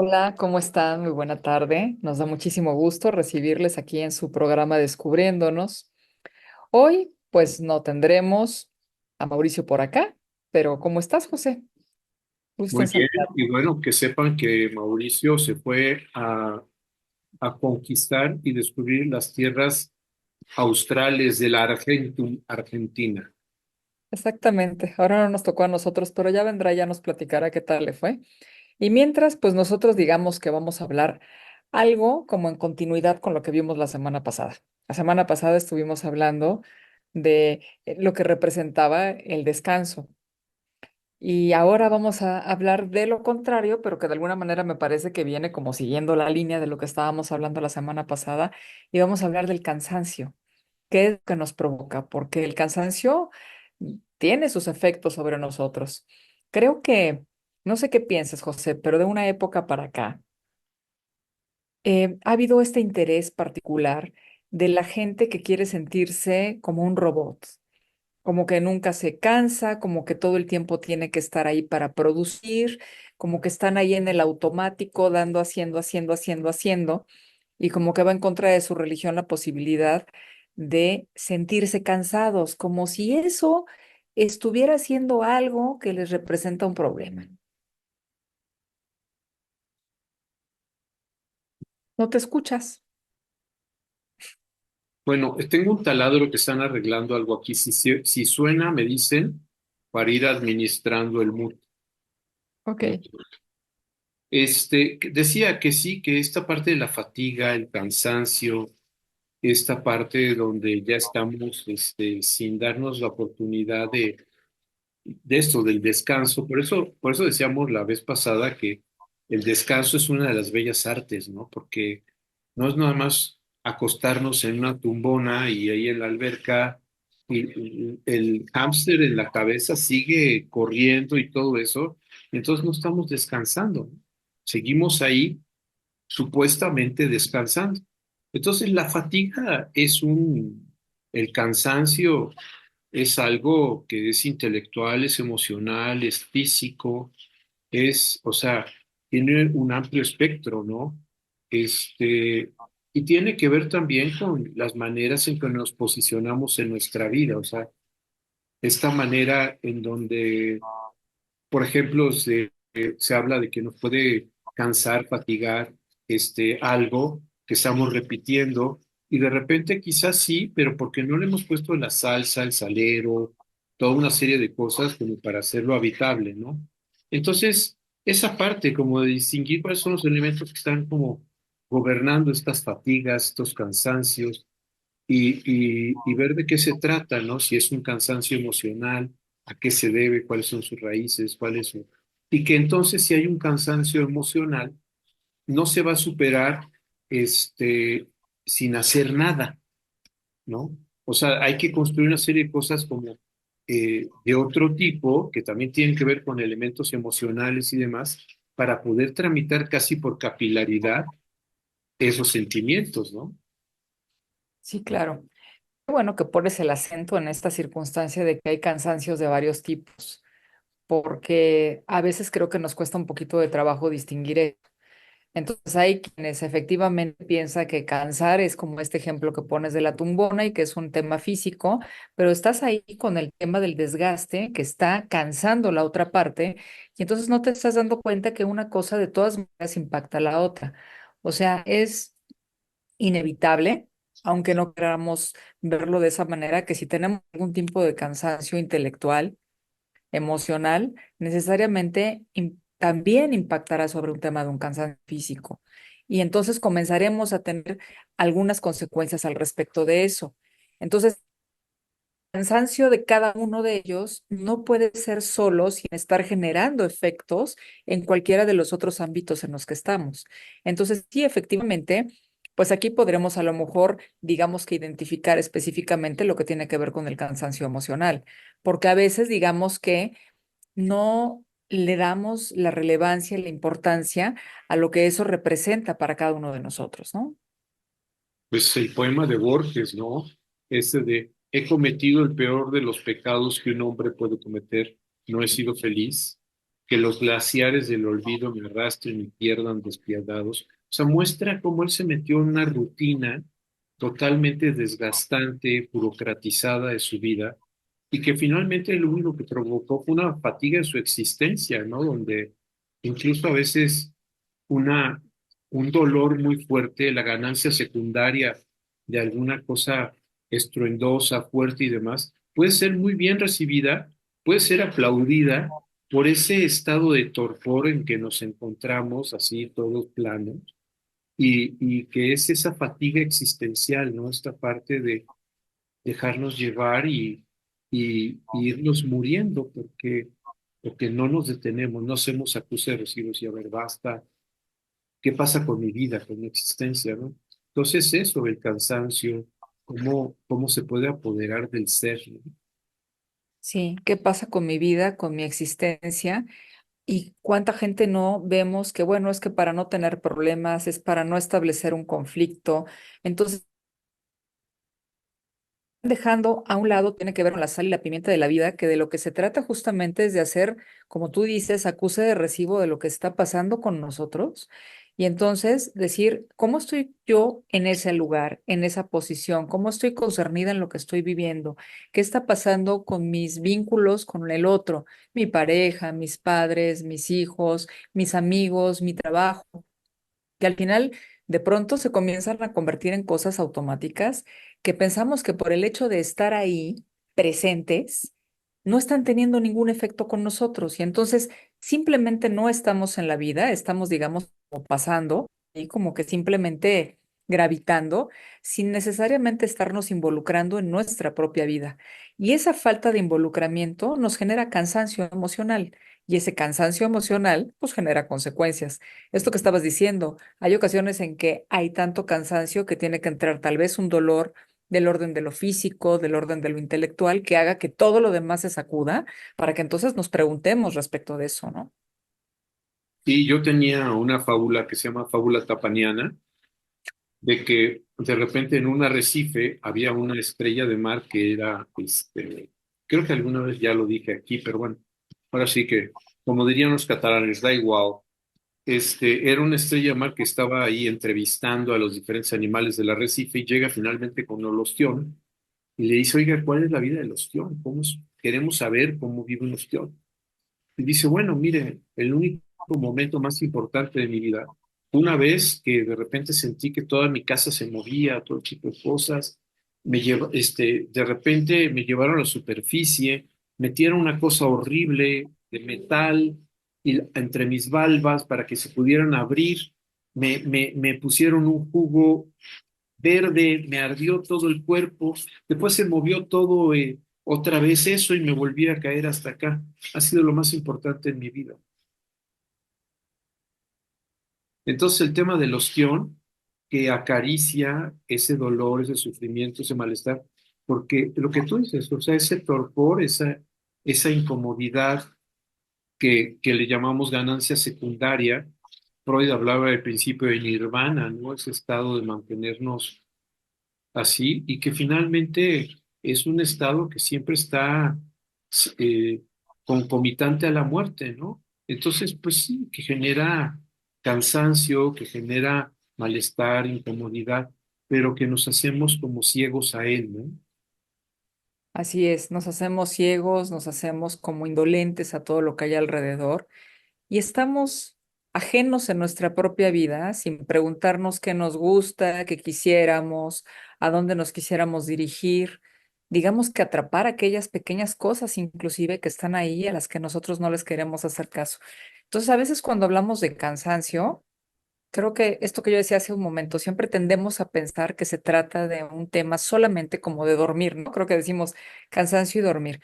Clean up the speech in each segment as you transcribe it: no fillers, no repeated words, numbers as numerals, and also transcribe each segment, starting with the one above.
Hola, ¿cómo están? Muy buena tarde. Nos da muchísimo gusto recibirles aquí en su programa Descubriéndonos. Hoy, pues no tendremos a Mauricio por acá, pero ¿cómo estás, José? Gusto Muy en bien, saludar. y bueno, que sepan que Mauricio se fue a conquistar y descubrir las tierras australes de la Argentina. Exactamente. Ahora no nos tocó a nosotros, pero ya vendrá, ya nos platicará qué tal le fue. Y mientras, pues nosotros digamos que vamos a hablar algo como en continuidad con lo que vimos la semana pasada. La semana pasada estuvimos hablando de lo que representaba el descanso. Y ahora vamos a hablar de lo contrario, pero que de alguna manera me parece que viene como siguiendo la línea de lo que estábamos hablando la semana pasada, y vamos a hablar del cansancio. ¿Qué es lo que nos provoca? Porque el cansancio tiene sus efectos sobre nosotros. Creo que, no sé qué piensas, José, pero de una época para acá, ha habido este interés particular de la gente que quiere sentirse como un robot, como que nunca se cansa, como que todo el tiempo tiene que estar ahí para producir, como que están ahí en el automático, dando, haciendo, y como que va en contra de su religión la posibilidad de sentirse cansados, como si eso estuviera haciendo algo que les representa un problema. ¿No te escuchas? Bueno, tengo un taladro que están arreglando algo aquí. Si suena, me dicen, para ir administrando el mood. Ok. Decía que sí, que esta parte de la fatiga, el cansancio, esta parte donde ya estamos sin darnos la oportunidad de esto, del descanso. Por eso decíamos la vez pasada que el descanso es una de las bellas artes, ¿no? Porque no es nada más acostarnos en una tumbona y ahí en la alberca y el hámster en la cabeza sigue corriendo y todo eso, y entonces no estamos descansando, ¿no? Seguimos ahí supuestamente descansando. Entonces la fatiga el cansancio es algo que es intelectual, es emocional, es físico, o sea, tiene un amplio espectro, ¿no? Y tiene que ver también con las maneras en que nos posicionamos en nuestra vida, o sea, esta manera en donde, por ejemplo, se habla de que nos puede cansar, fatigar, algo que estamos repitiendo y de repente quizás sí, pero porque no le hemos puesto la salsa, el salero, toda una serie de cosas como para hacerlo habitable, ¿no? Entonces, esa parte como de distinguir cuáles son los elementos que están como gobernando estas fatigas, estos cansancios y ver de qué se trata, ¿no? Si es un cansancio emocional, a qué se debe, cuáles son sus raíces, cuál es su... Y que entonces si hay un cansancio emocional, no se va a superar este, sin hacer nada, ¿no? O sea, hay que construir una serie de cosas como de otro tipo, que también tienen que ver con elementos emocionales y demás, para poder tramitar casi por capilaridad esos sentimientos, ¿no? Sí, claro. Qué bueno que pones el acento en esta circunstancia de que hay cansancios de varios tipos, porque a veces creo que nos cuesta un poquito de trabajo distinguir eso. Entonces hay quienes efectivamente piensan que cansar es como este ejemplo que pones de la tumbona y que es un tema físico, pero estás ahí con el tema del desgaste que está cansando la otra parte y entonces no te estás dando cuenta que una cosa de todas maneras impacta a la otra. O sea, es inevitable, aunque no queramos verlo de esa manera, que si tenemos algún tipo de cansancio intelectual, emocional, necesariamente también impactará sobre un tema de un cansancio físico. Y entonces comenzaremos a tener algunas consecuencias al respecto de eso. Entonces, el cansancio de cada uno de ellos no puede ser solo sin estar generando efectos en cualquiera de los otros ámbitos en los que estamos. Entonces, sí, efectivamente, pues aquí podremos a lo mejor, digamos que identificar específicamente lo que tiene que ver con el cansancio emocional, porque a veces digamos que no le damos la relevancia y la importancia a lo que eso representa para cada uno de nosotros, ¿no? Pues el poema de Borges, ¿no? Ese de, he cometido el peor de los pecados que un hombre puede cometer, no he sido feliz. que los glaciares del olvido me arrastren y pierdan despiadados. O sea, muestra cómo él se metió en una rutina totalmente desgastante, burocratizada de su vida, y que finalmente lo único que provocó fue una fatiga en su existencia, ¿no? Donde incluso a veces una, un dolor muy fuerte, la ganancia secundaria de alguna cosa estruendosa, fuerte y demás, puede ser muy bien recibida, puede ser aplaudida por ese estado de torpor en que nos encontramos, así todos planos, y que es esa fatiga existencial, ¿no? Esta parte de dejarnos llevar y irnos muriendo porque no nos detenemos, no hacemos acuse de recibos y a ver, basta, ¿qué pasa con mi vida, con mi existencia, ¿no? Entonces eso, el cansancio, cómo se puede apoderar del ser, ¿no? Sí, ¿qué pasa con mi vida, con mi existencia? Y cuánta gente no vemos que, bueno, es que para no tener problemas, es para no establecer un conflicto. Entonces, dejando a un lado tiene que ver con la sal y la pimienta de la vida, que de lo que se trata justamente es de hacer, como tú dices, acuse de recibo de lo que está pasando con nosotros. Y entonces decir, ¿cómo estoy yo en ese lugar, en esa posición? ¿Cómo estoy concernida en lo que estoy viviendo? ¿Qué está pasando con mis vínculos con el otro? Mi pareja, mis padres, mis hijos, mis amigos, mi trabajo, que al final de pronto se comienzan a convertir en cosas automáticas que pensamos que por el hecho de estar ahí presentes, no están teniendo ningún efecto con nosotros y entonces simplemente no estamos en la vida, estamos, digamos, como pasando y como que simplemente gravitando sin necesariamente estarnos involucrando en nuestra propia vida. Y esa falta de involucramiento nos genera cansancio emocional y ese cansancio emocional pues genera consecuencias. Esto que estabas diciendo, hay ocasiones en que hay tanto cansancio que tiene que entrar tal vez un dolor del orden de lo físico, del orden de lo intelectual, que haga que todo lo demás se sacuda, para que entonces nos preguntemos respecto de eso, ¿no? Y yo tenía una fábula que se llama fábula tapaniana, de que de repente en un arrecife había una estrella de mar que era, creo que alguna vez ya lo dije aquí, pero bueno, ahora sí que, como dirían los catalanes, da igual. Era una estrella de mar que estaba ahí entrevistando a los diferentes animales del arrecife y llega finalmente con el ostión y le dice, oiga, ¿cuál es la vida del ostión? Queremos saber cómo vive un ostión. Y dice, bueno, mire, el único momento más importante de mi vida, una vez que de repente sentí que toda mi casa se movía, todo tipo de cosas, de repente me llevaron a la superficie, metieron una cosa horrible de metal entre mis valvas para que se pudieran abrir, me pusieron un jugo verde, me ardió todo el cuerpo, después se movió todo otra vez eso y me volví a caer hasta acá. Ha sido lo más importante en mi vida. Entonces el tema del ostión que acaricia ese dolor, ese sufrimiento, ese malestar, porque lo que tú dices, o sea, ese torpor, esa incomodidad que le llamamos ganancia secundaria, Freud hablaba del principio de nirvana, ¿no? Ese estado de mantenernos así y que finalmente es un estado que siempre está eh, concomitante a la muerte, ¿no? Entonces, pues sí, que genera cansancio, que genera malestar, incomodidad, pero que nos hacemos como ciegos a él, ¿no? Así es, nos hacemos ciegos, nos hacemos como indolentes a todo lo que hay alrededor y estamos ajenos en nuestra propia vida sin preguntarnos qué nos gusta, qué quisiéramos, a dónde nos quisiéramos dirigir. Digamos que atrapar aquellas pequeñas cosas inclusive que están ahí a las que nosotros no les queremos hacer caso. Entonces, a veces cuando hablamos de cansancio, creo que esto que yo decía hace un momento, siempre tendemos a pensar que se trata de un tema solamente como de dormir, ¿no? Creo que decimos cansancio y dormir.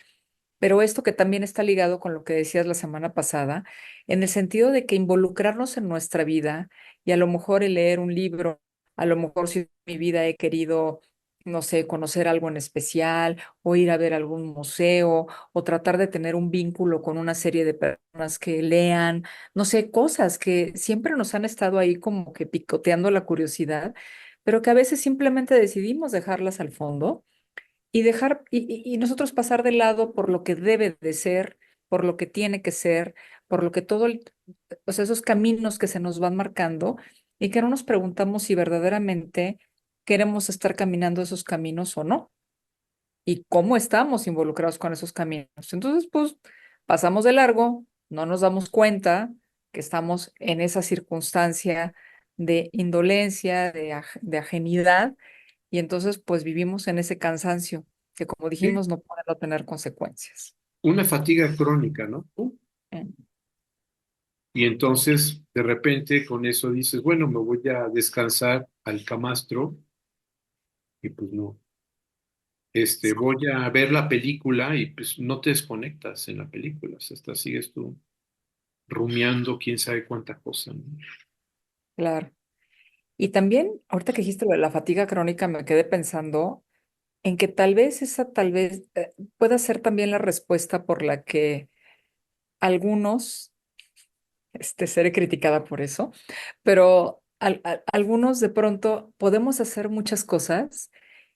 Pero esto que también está ligado con lo que decías la semana pasada, en el sentido de que involucrarnos en nuestra vida y a lo mejor el leer un libro, a lo mejor si en mi vida he querido, no sé, conocer algo en especial o ir a ver algún museo o tratar de tener un vínculo con una serie de personas que lean, no sé, cosas que siempre nos han estado ahí como que picoteando la curiosidad, pero que a veces simplemente decidimos dejarlas al fondo y dejar y nosotros pasar de lado por lo que debe de ser por lo que tiene que ser, por lo que o sea, esos caminos que se nos van marcando y que no nos preguntamos si verdaderamente queremos estar caminando esos caminos o no y cómo estamos involucrados con esos caminos. Entonces, pues pasamos de largo, no nos damos cuenta que estamos en esa circunstancia de indolencia, de ajenidad, y entonces pues vivimos en ese cansancio que, como Sí, dijimos, no puede no tener consecuencias. una fatiga crónica, ¿no? Eh, Y entonces, de repente, con eso dices, bueno, me voy a descansar al camastro, y pues no. Voy a ver la película y pues no te desconectas en la película, o sea, hasta sigues tú rumiando quién sabe cuánta cosa, ¿no? Claro. Y también, ahorita que dijiste lo de la fatiga crónica, me quedé pensando en que tal vez esa, tal vez pueda ser también la respuesta por la que algunos, seré criticada por eso, pero algunos de pronto podemos hacer muchas cosas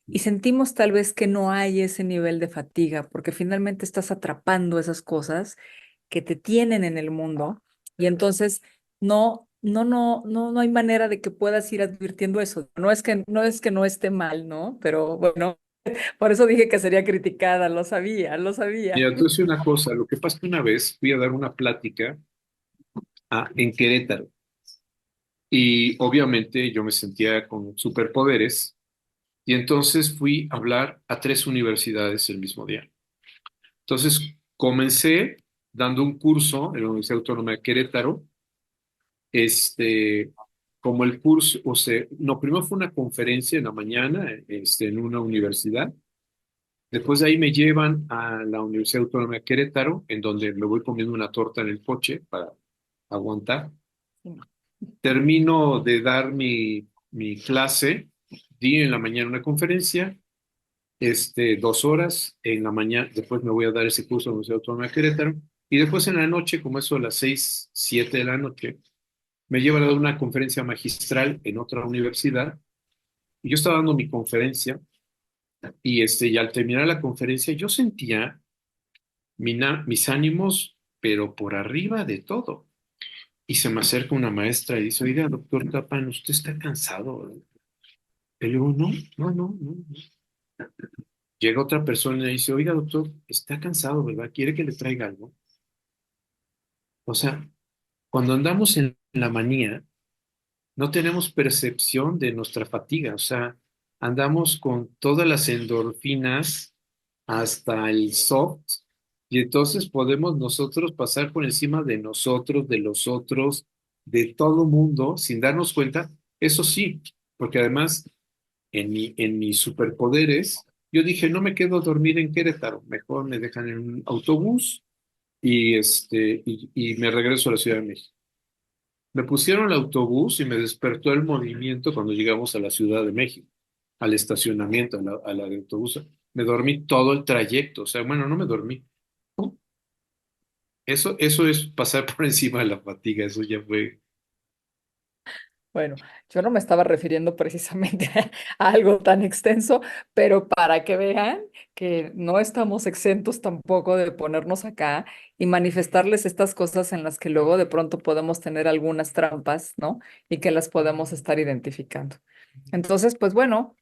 y sentimos tal vez que no hay ese nivel de fatiga, porque finalmente estás atrapando esas cosas que te tienen en el mundo y entonces no hay manera de que puedas ir advirtiendo eso. No es que no esté mal, ¿no? Pero bueno, por eso dije que sería criticada, lo sabía, lo sabía. Mira, te voy a decir una cosa, lo que pasa es que una vez fui a dar una plática en Querétaro y obviamente yo me sentía con superpoderes y entonces fui a hablar a tres universidades el mismo día. Entonces comencé dando un curso en la Universidad Autónoma de Querétaro, este, como el curso, o sea, no, primero fue una conferencia en la mañana, en una universidad. Después de ahí me llevan a la Universidad Autónoma de Querétaro, en donde me voy comiendo una torta en el coche para aguantar. Termino de dar mi clase, di en la mañana una conferencia, 2 horas en la mañana, después me voy a dar ese curso en la Universidad Autónoma de Querétaro, y después en la noche, como eso a las 6, 7 de la noche, me llevan a dar una conferencia magistral en otra universidad, y yo estaba dando mi conferencia, y al terminar la conferencia yo sentía mis ánimos, pero por arriba de todo. Y se me acerca una maestra y dice, oiga, doctor Tapan, ¿usted está cansado, verdad?" Y yo digo, no, no, no, no. Llega otra persona y dice, oiga, doctor, está cansado, ¿verdad? ¿Quiere que le traiga algo? O sea, cuando andamos en la manía, no tenemos percepción de nuestra fatiga, o sea, andamos con todas las endorfinas hasta el soft y entonces podemos nosotros pasar por encima de nosotros, de los otros, de todo mundo sin darnos cuenta. Eso sí, porque además en mis superpoderes, yo dije, no me quedo a dormir en Querétaro, mejor me dejan en un autobús y me regreso a la Ciudad de México. Me pusieron el autobús y me despertó el movimiento cuando llegamos a la Ciudad de México, al estacionamiento, a la de autobús. Me dormí todo el trayecto, o sea, bueno, no me dormí. Eso es pasar por encima de la fatiga, eso ya fue. Bueno, yo no me estaba refiriendo precisamente a algo tan extenso, pero para que vean que no estamos exentos tampoco de ponernos acá y manifestarles estas cosas en las que luego de pronto podemos tener algunas trampas, ¿no? Y que las podemos estar identificando. Entonces, pues bueno,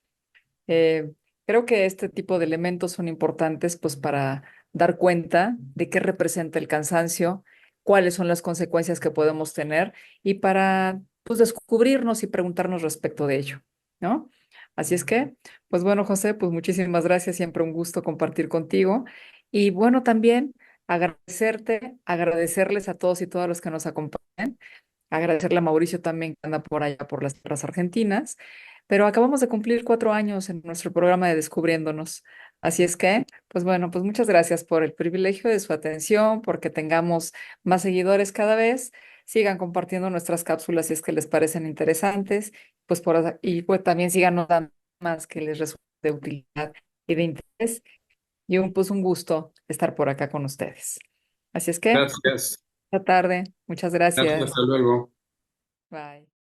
eh, creo que este tipo de elementos son importantes pues para dar cuenta de qué representa el cansancio, cuáles son las consecuencias que podemos tener y para pues descubrirnos y preguntarnos respecto de ello, ¿no? Así es que, pues bueno, José, pues muchísimas gracias, siempre un gusto compartir contigo y bueno, también agradecerte, agradecerles a todos y todas los que nos acompañan. Agradecerle a Mauricio también que anda por allá por las tierras argentinas, pero acabamos de cumplir 4 años en nuestro programa de Descubriéndonos. Así es que, pues bueno, pues muchas gracias por el privilegio de su atención, porque tengamos más seguidores cada vez. Sigan compartiendo nuestras cápsulas si es que les parecen interesantes, pues y pues también sigan dando más que les resulte de utilidad y de interés. Y pues un gusto estar por acá con ustedes. Así es que, Gracias, esta tarde, muchas gracias, gracias. hasta luego. Bye.